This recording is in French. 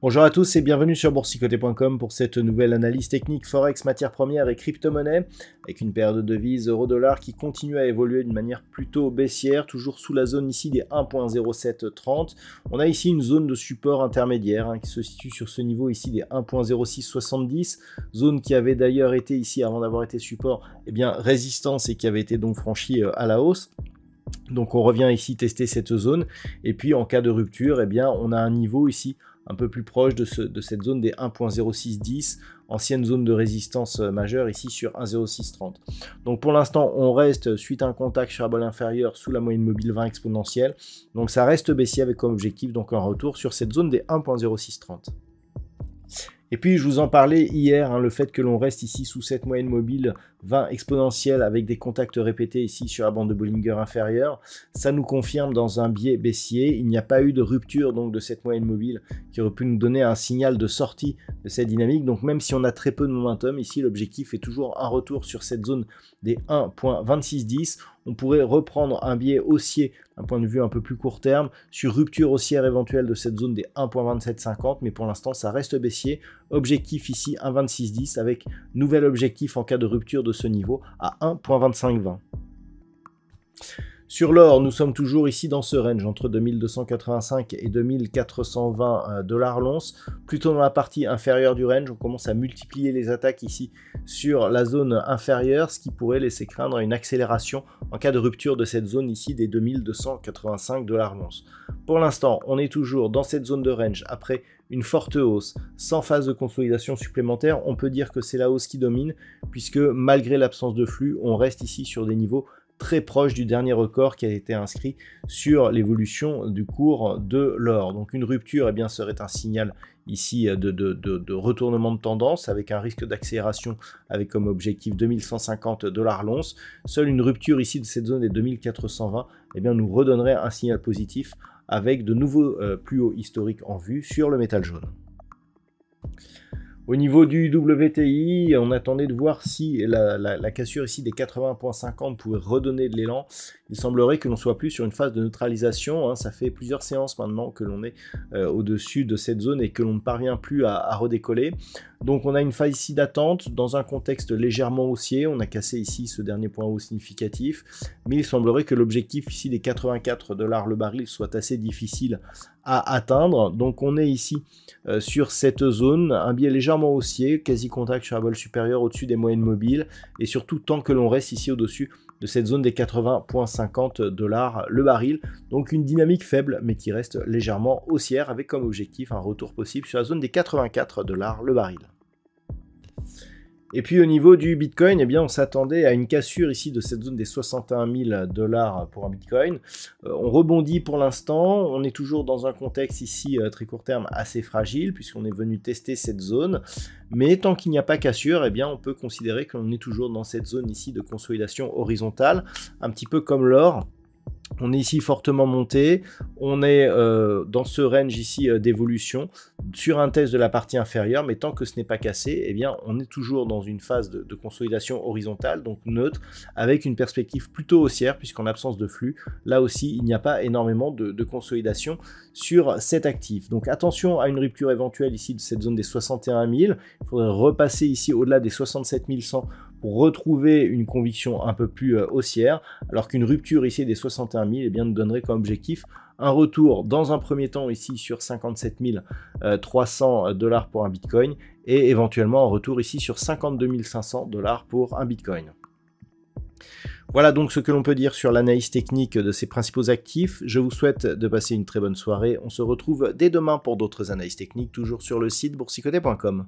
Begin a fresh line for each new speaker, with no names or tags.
Bonjour à tous et bienvenue sur boursicoté.com pour cette nouvelle analyse technique Forex, matières premières et crypto-monnaies avec une paire de devises euro-dollar qui continue à évoluer d'une manière plutôt baissière, toujours sous la zone ici des 1.0730. On a ici une zone de support intermédiaire qui se situe sur ce niveau ici des 1.0670, zone qui avait d'ailleurs été ici avant d'avoir été support, résistance et qui avait été donc franchie à la hausse. Donc on revient ici tester cette zone et puis en cas de rupture, on a un niveau ici un peu plus proche de cette zone des 1.0610, ancienne zone de résistance majeure ici sur 1.0630. Donc pour l'instant, on reste suite à un contact sur la balle inférieure sous la moyenne mobile 20 exponentielle. Donc ça reste baissier avec comme objectif donc un retour sur cette zone des 1.0630. Et puis je vous en parlais hier, le fait que l'on reste ici sous cette moyenne mobile 20 exponentielle avec des contacts répétés ici sur la bande de Bollinger inférieure, ça nous confirme dans un biais baissier. Il n'y a pas eu de rupture donc de cette moyenne mobile qui aurait pu nous donner un signal de sortie de cette dynamique. Donc même si on a très peu de momentum, ici l'objectif est toujours un retour sur cette zone des 1.2610. On pourrait reprendre un biais haussier d'un point de vue un peu plus court terme sur rupture haussière éventuelle de cette zone des 1.2750, mais pour l'instant ça reste baissier. Objectif ici 1.2610 avec nouvel objectif en cas de rupture de ce niveau à 1.2520. Sur l'or, nous sommes toujours ici dans ce range entre 2285 et 2420 dollars l'once, plutôt dans la partie inférieure du range. On commence à multiplier les attaques ici sur la zone inférieure, ce qui pourrait laisser craindre une accélération en cas de rupture de cette zone ici des 2285 dollars l'once. Pour l'instant, on est toujours dans cette zone de range après une forte hausse sans phase de consolidation supplémentaire. On peut dire que c'est la hausse qui domine puisque malgré l'absence de flux, on reste ici sur des niveaux très proche du dernier record qui a été inscrit sur l'évolution du cours de l'or. Donc une rupture serait un signal ici de retournement de tendance avec un risque d'accélération avec comme objectif 2150 dollars l'once. Seule une rupture ici de cette zone des 2420 nous redonnerait un signal positif avec de nouveaux plus hauts historiques en vue sur le métal jaune. Au niveau du WTI, on attendait de voir si la cassure ici des 80.50 pouvait redonner de l'élan. Il semblerait que l'on soit plus sur une phase de neutralisation. Ça fait plusieurs séances maintenant que l'on est au-dessus de cette zone et que l'on ne parvient plus à redécoller. Donc on a une phase ici d'attente dans un contexte légèrement haussier. On a cassé ici ce dernier point haut significatif. Mais il semblerait que l'objectif ici des 84 dollars le baril soit assez difficile à atteindre. Donc on est ici sur cette zone, un biais légèrement haussier, quasi contact sur la balle supérieure au-dessus des moyennes mobiles. Et surtout tant que l'on reste ici au-dessus de cette zone des 80.50 dollars le baril. Donc une dynamique faible mais qui reste légèrement haussière avec comme objectif un retour possible sur la zone des 84 dollars le baril. Et puis au niveau du Bitcoin, on s'attendait à une cassure ici de cette zone des 61 000 dollars pour un Bitcoin. On rebondit pour l'instant, on est toujours dans un contexte ici très court terme assez fragile puisqu'on est venu tester cette zone. Mais tant qu'il n'y a pas cassure, on peut considérer que l'on est toujours dans cette zone ici de consolidation horizontale, un petit peu comme l'or. On est ici fortement monté, on est dans ce range ici d'évolution sur un test de la partie inférieure, mais tant que ce n'est pas cassé, on est toujours dans une phase de consolidation horizontale, donc neutre, avec une perspective plutôt haussière, puisqu'en absence de flux, là aussi, il n'y a pas énormément de consolidation sur cet actif. Donc attention à une rupture éventuelle ici de cette zone des 61 000, il faudrait repasser ici au-delà des 67 100 pour retrouver une conviction un peu plus haussière, alors qu'une rupture ici des 61 000 nous donnerait comme objectif un retour dans un premier temps ici sur 57 300 dollars pour un Bitcoin et éventuellement un retour ici sur 52 500 dollars pour un Bitcoin. Voilà donc ce que l'on peut dire sur l'analyse technique de ces principaux actifs. Je vous souhaite de passer une très bonne soirée. On se retrouve dès demain pour d'autres analyses techniques, toujours sur le site boursicoté.com.